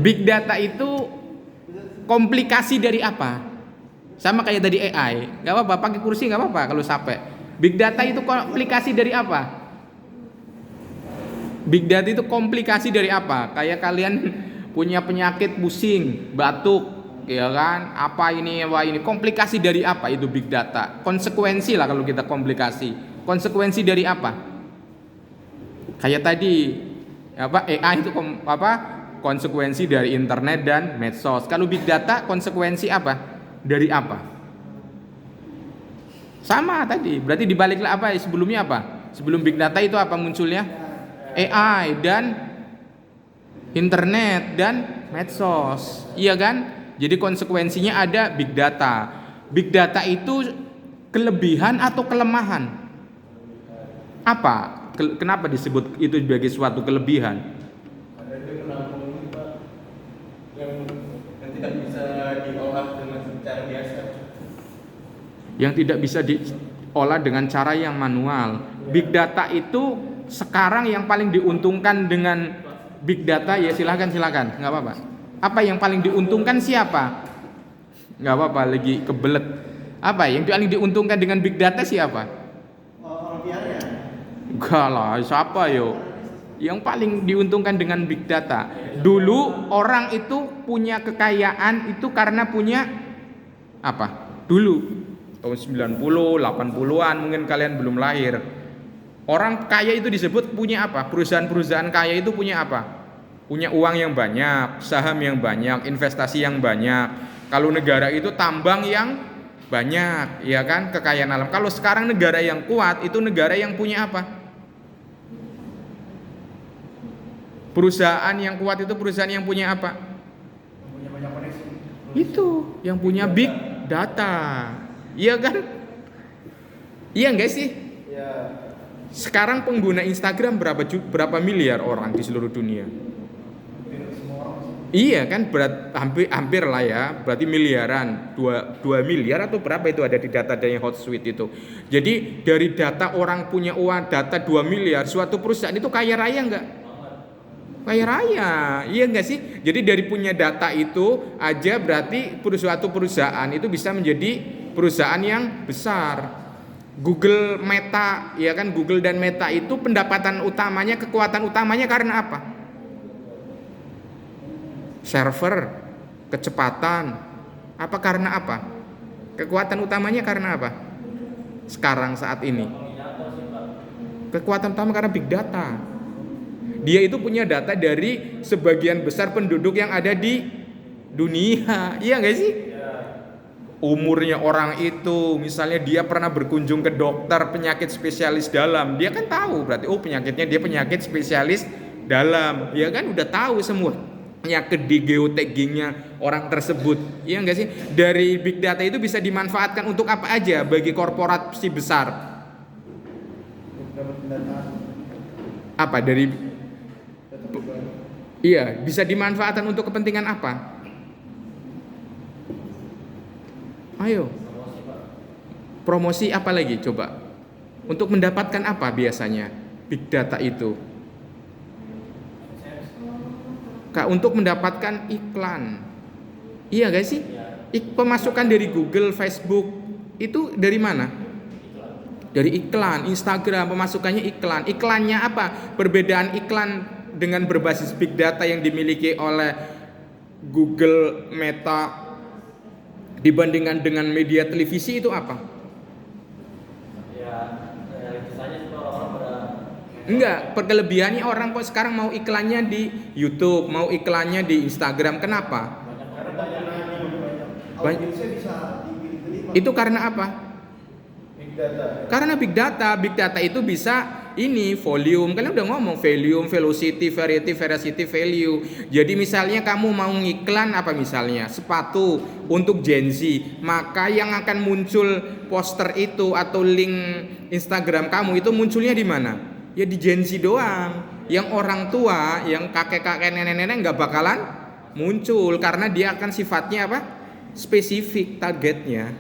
Big data itu komplikasi dari apa? Sama kayak tadi AI, nggak apa-apa pakai kursi nggak apa-apa kalau capek. Big data itu komplikasi dari apa? Big data itu komplikasi dari apa? Kayak kalian punya penyakit pusing, batuk, ya kan? Apa ini? Komplikasi dari apa itu big data? Konsekuensi lah kalau kita komplikasi. Konsekuensi dari apa? Kayak tadi apa AI itu konsekuensi dari internet dan medsos. Kalau big data konsekuensi apa? Dari apa? Sama tadi. Berarti dibaliklah apa? Sebelumnya apa? Sebelum big data itu apa munculnya? AI dan internet dan medsos. Iya kan? Jadi konsekuensinya ada big data. Big data itu kelebihan atau kelemahan? Apa? Kenapa disebut itu sebagai suatu kelebihan? Ada dia menampung yang tidak bisa diolah dengan cara biasa. Yang tidak bisa diolah dengan cara yang manual. Big data itu sekarang yang paling diuntungkan dengan big data ya silakan, nggak apa-apa. Apa yang paling diuntungkan siapa? Nggak apa-apa, lagi kebelet. Apa yang paling diuntungkan dengan big data siapa? Orang biara. Enggak lah, siapa yo? Yang paling diuntungkan dengan big data. Dulu orang itu punya kekayaan itu karena punya apa? Dulu tahun 90, 80-an mungkin kalian belum lahir. Orang kaya itu disebut punya apa? Perusahaan-perusahaan kaya itu punya apa? Punya uang yang banyak, saham yang banyak, investasi yang banyak. Kalau negara itu tambang yang banyak, ya kan? Kekayaan alam. Kalau sekarang negara yang kuat itu negara yang punya apa? Perusahaan yang kuat itu perusahaan yang punya apa? Yang punya banyak koneksi. Itu yang punya big data. Iya kan? Iya enggak sih? Ya. Sekarang pengguna Instagram berapa miliar orang di seluruh dunia? Semua orang. Iya kan, hampir lah ya, berarti miliaran, 2 miliar atau berapa itu ada di data dari Hotsuite itu. Jadi dari data orang punya uang data 2 miliar, suatu perusahaan itu kaya raya enggak? Kaya raya, iya enggak sih? Jadi dari punya data itu aja berarti suatu perusahaan itu bisa menjadi perusahaan yang besar. Google Meta, ya kan, Google dan Meta itu pendapatan utamanya, kekuatan utamanya karena apa? Server, kecepatan. Apa karena apa? Kekuatan utamanya karena apa? Sekarang saat ini. Kekuatan utama karena big data. Dia itu punya data dari sebagian besar penduduk yang ada di dunia. Iya enggak sih? Umurnya orang itu, misalnya dia pernah berkunjung ke dokter penyakit spesialis dalam, dia kan tahu berarti penyakitnya dia penyakit spesialis dalam, ya kan udah tahu semua penyakit di geotaggingnya orang tersebut, ya enggak sih? Dari big data itu bisa dimanfaatkan untuk apa aja bagi korporasi besar? Apa dari? Iya, bisa dimanfaatkan untuk kepentingan apa? Ayo. Promosi apa lagi coba? Untuk mendapatkan apa biasanya big data itu? Untuk mendapatkan iklan. Iya gak sih? Pemasukan dari Google, Facebook itu dari mana? Dari iklan, Instagram pemasukannya iklan. Iklannya apa? Perbedaan iklan dengan berbasis big data yang dimiliki oleh Google, Meta dibandingkan dengan media televisi itu apa? Ya, realisasinya itu orang pada Enggak, kelebihannya orang kok sekarang mau iklannya di YouTube, mau iklannya di Instagram. Kenapa? karena banyak. Banyak. Bisa dipilih-pilih. Itu karena apa? Big data. Karena big data. Big data itu bisa volume. Kalian udah ngomong volume, velocity, variety, veracity, value. Jadi misalnya kamu mau ngiklan apa misalnya? Sepatu untuk Gen Z, maka yang akan muncul poster itu atau link Instagram kamu itu munculnya di mana? Ya di Gen Z doang. Yang orang tua, yang kakek-kakek, nenek-nenek nggak bakalan muncul karena dia akan sifatnya apa? Spesifik targetnya.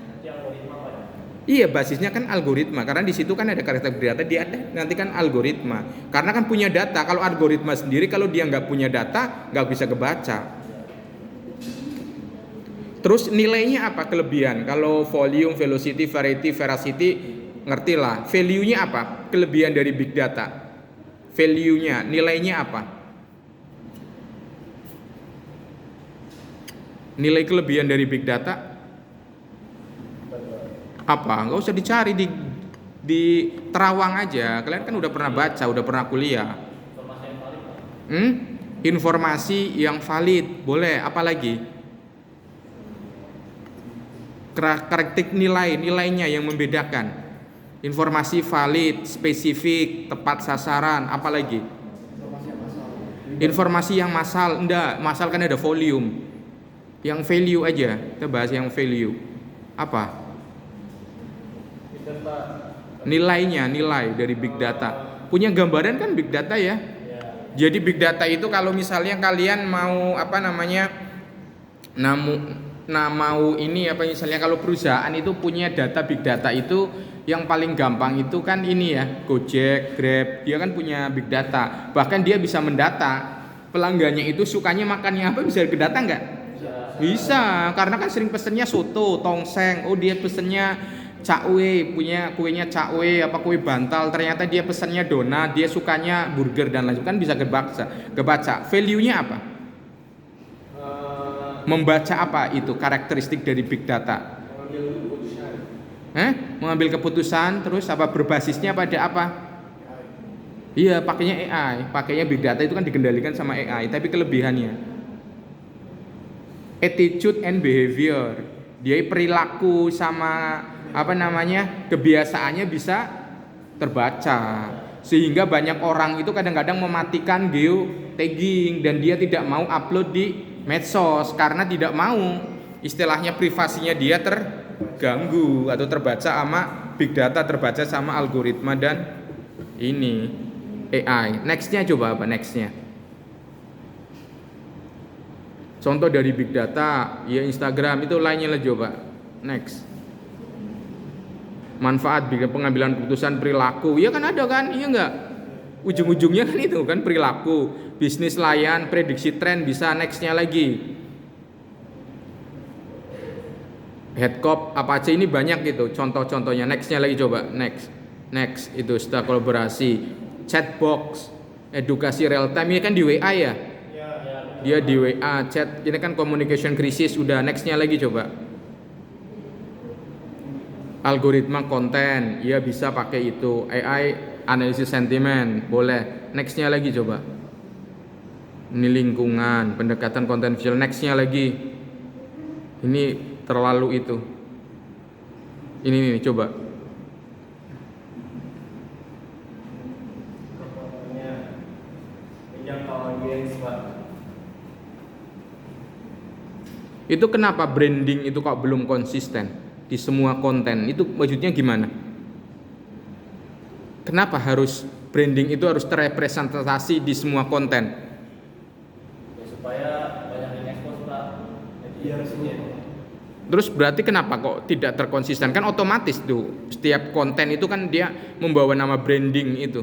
Iya, basisnya kan algoritma, karena di situ kan ada karakter big data, dia ada nanti kan algoritma. Karena kan punya data. Kalau algoritma sendiri kalau dia nggak punya data nggak bisa kebaca. Terus nilainya apa kelebihan? Kalau volume, velocity, variety, veracity, ngerti lah. Value-nya apa? Kelebihan dari big data. Value-nya, nilainya apa? Nilai kelebihan dari big data apa? Nggak usah dicari di terawang aja. Kalian kan udah pernah baca, udah pernah kuliah. Informasi yang valid, boleh. Apa lagi? Karakteristik nilainya yang membedakan. Informasi valid, spesifik, tepat sasaran. Apa lagi? Informasi yang massal. Enggak, massal kan ada volume. Yang value aja. Kita bahas yang value. Apa? Nilai dari big data. Punya gambaran kan big data ya? Jadi big data itu kalau misalnya kalian mau mau ini apa misalnya kalau perusahaan itu punya data big data itu yang paling gampang itu kan ini ya, Gojek, Grab, dia kan punya big data. Bahkan dia bisa mendata pelanggannya itu sukanya makannya apa, bisa ke data nggak? Bisa, karena kan sering pesennya soto, tongseng. Oh dia pesennya cakwe, punya kuenya cakwe apa kue bantal, ternyata dia pesannya donat, dia sukanya burger dan lain-lain, kan bisa kebaca. Value-nya apa? Membaca apa itu karakteristik dari big data? Mengambil keputusan, terus apa berbasisnya pada apa? Iya, pakainya AI, pakainya big data itu kan dikendalikan sama AI, tapi kelebihannya attitude and behavior, dia perilaku sama kebiasaannya bisa terbaca, sehingga banyak orang itu kadang-kadang mematikan geotagging dan dia tidak mau upload di medsos karena tidak mau istilahnya privasinya dia terganggu atau terbaca sama big data, terbaca sama algoritma dan ini AI. Nextnya coba apa nextnya? Contoh dari big data ya Instagram itu lainnya lah coba. Next. Manfaat pengambilan keputusan perilaku, ya kan ada kan, iya enggak? Ujung-ujungnya kan itu kan perilaku, bisnis layan, prediksi tren, bisa nextnya lagi. Headcop apa aja ini banyak gitu, contoh-contohnya. Nextnya lagi coba, next itu setelah kolaborasi, chatbox, edukasi real time, ini kan di WA ya? Dia di WA, chat, ini kan communication krisis, udah nextnya lagi coba. Algoritma konten, ya bisa pakai itu. AI analisis sentimen, boleh. Nextnya lagi coba. Ini lingkungan, pendekatan konten visual. Nextnya lagi. Ini terlalu itu. Ini coba. Itu kenapa branding itu kok belum konsisten di semua konten? Itu maksudnya gimana? Kenapa harus branding itu harus terrepresentasi di semua konten? Ya, supaya banyak yang ekspos Pak. Iya resmi. Terus berarti kenapa kok tidak terkonsisten? Kan otomatis tuh setiap konten itu kan dia membawa nama branding itu.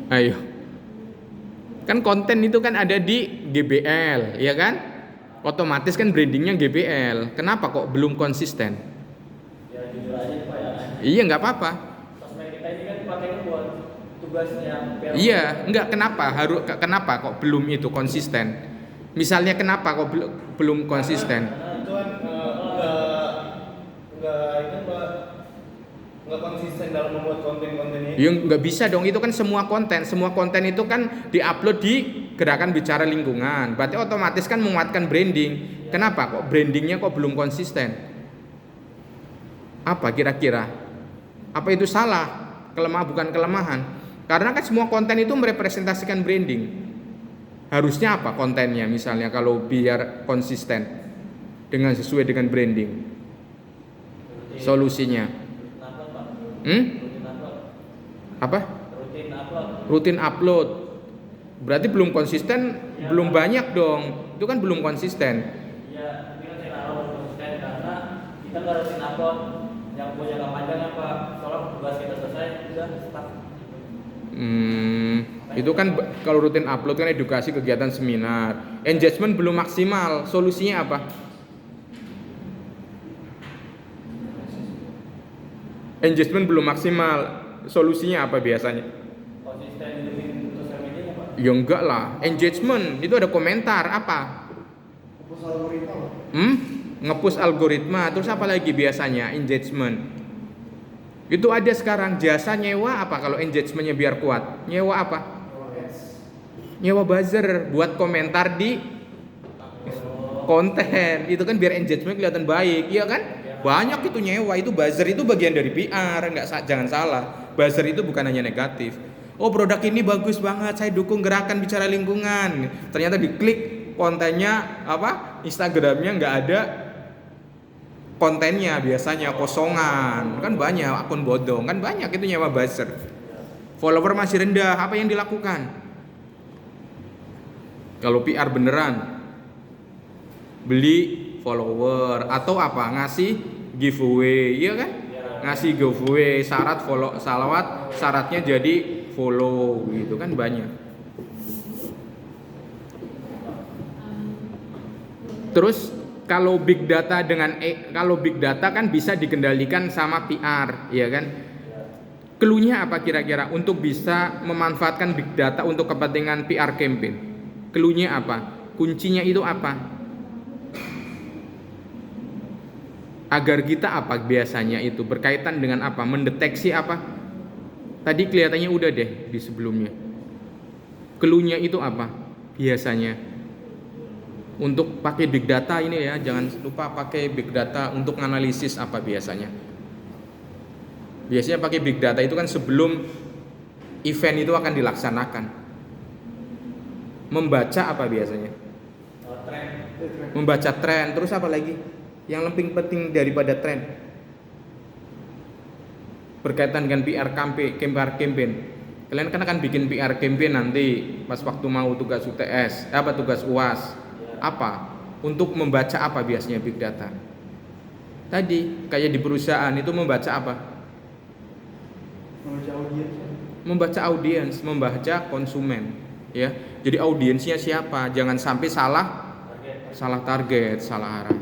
Ayo. Kan konten itu kan ada di GBL, ya kan? Otomatis kan brandingnya GBL. Kenapa kok belum konsisten? Ya jujur aja Pak ya. Iya nggak apa-apa. Sosmed kita ini kan pakainya buat tugasnya. Iya, kenapa kok belum itu konsisten? Misalnya kenapa kok belum konsisten? Karena itu kan nggak konsisten dalam membuat konten-konten ini. Ya nggak bisa dong, itu kan semua konten itu kan diupload di gerakan bicara lingkungan, berarti otomatis kan menguatkan branding. Kenapa kok brandingnya kok belum konsisten? Apa kira-kira? Apa itu salah? Bukan kelemahan. Karena kan semua konten itu merepresentasikan branding. Harusnya apa kontennya misalnya kalau biar konsisten dengan sesuai dengan branding? Solusinya? Apa? Rutin upload. Berarti belum konsisten, belum banyak dong. Itu kan belum konsisten. kita nggak rutin upload yang punya jangka panjang apa soalnya tugas kita selesai udah stuck. Itu kan kalau rutin upload kan edukasi kegiatan seminar. Engagement belum maksimal. Solusinya apa? Engagement belum maksimal. Solusinya apa biasanya? Konsisten hidupin sosial media pak. Ya enggak lah. Engagement itu ada komentar apa? Hapus algoritma. Ngepush algoritma. Terus apa lagi biasanya? Engagement. Itu ada sekarang jasa nyewa apa kalau engagementnya biar kuat? Nyewa apa? Nyewa buzzer buat komentar di konten. Itu kan biar engagement kelihatan baik, iya kan? Banyak itu nyewa, itu buzzer itu bagian dari PR, jangan salah. Buzzer itu bukan hanya negatif. Oh produk ini bagus banget, saya dukung gerakan bicara lingkungan. Ternyata diklik kontennya apa? Instagramnya nggak ada kontennya, biasanya kosongan. Kan banyak akun bodong, kan banyak itu nyewa buzzer. Follower masih rendah, apa yang dilakukan? Kalau PR beneran beli follower atau apa? Ngasih giveaway, iya kan? Ngasih giveaway, syarat follow salawat, syaratnya jadi follow gitu kan banyak. Terus kalau big data kalau big data kan bisa dikendalikan sama PR, ya kan? Cluenya apa kira-kira untuk bisa memanfaatkan big data untuk kepentingan PR campaign? Cluenya apa? Kuncinya itu apa? Agar kita apa biasanya itu berkaitan dengan apa? Mendeteksi apa? Tadi kelihatannya udah deh di sebelumnya. Cluenya itu apa? Biasanya untuk pakai big data ini ya, jangan lupa pakai big data untuk analisis apa biasanya. Biasanya pakai big data itu kan sebelum event itu akan dilaksanakan. Membaca apa biasanya? Membaca tren, terus apa lagi? Yang lebih penting daripada tren berkaitan dengan PR campaign. Kalian kan akan bikin PR campaign nanti pas waktu mau tugas UTS, tugas UAS. Apa? Untuk membaca apa biasanya big data? Tadi kayak di perusahaan itu membaca apa? Membaca audiens, membaca konsumen, ya. Jadi audiensnya siapa? Jangan sampai salah target, salah arah.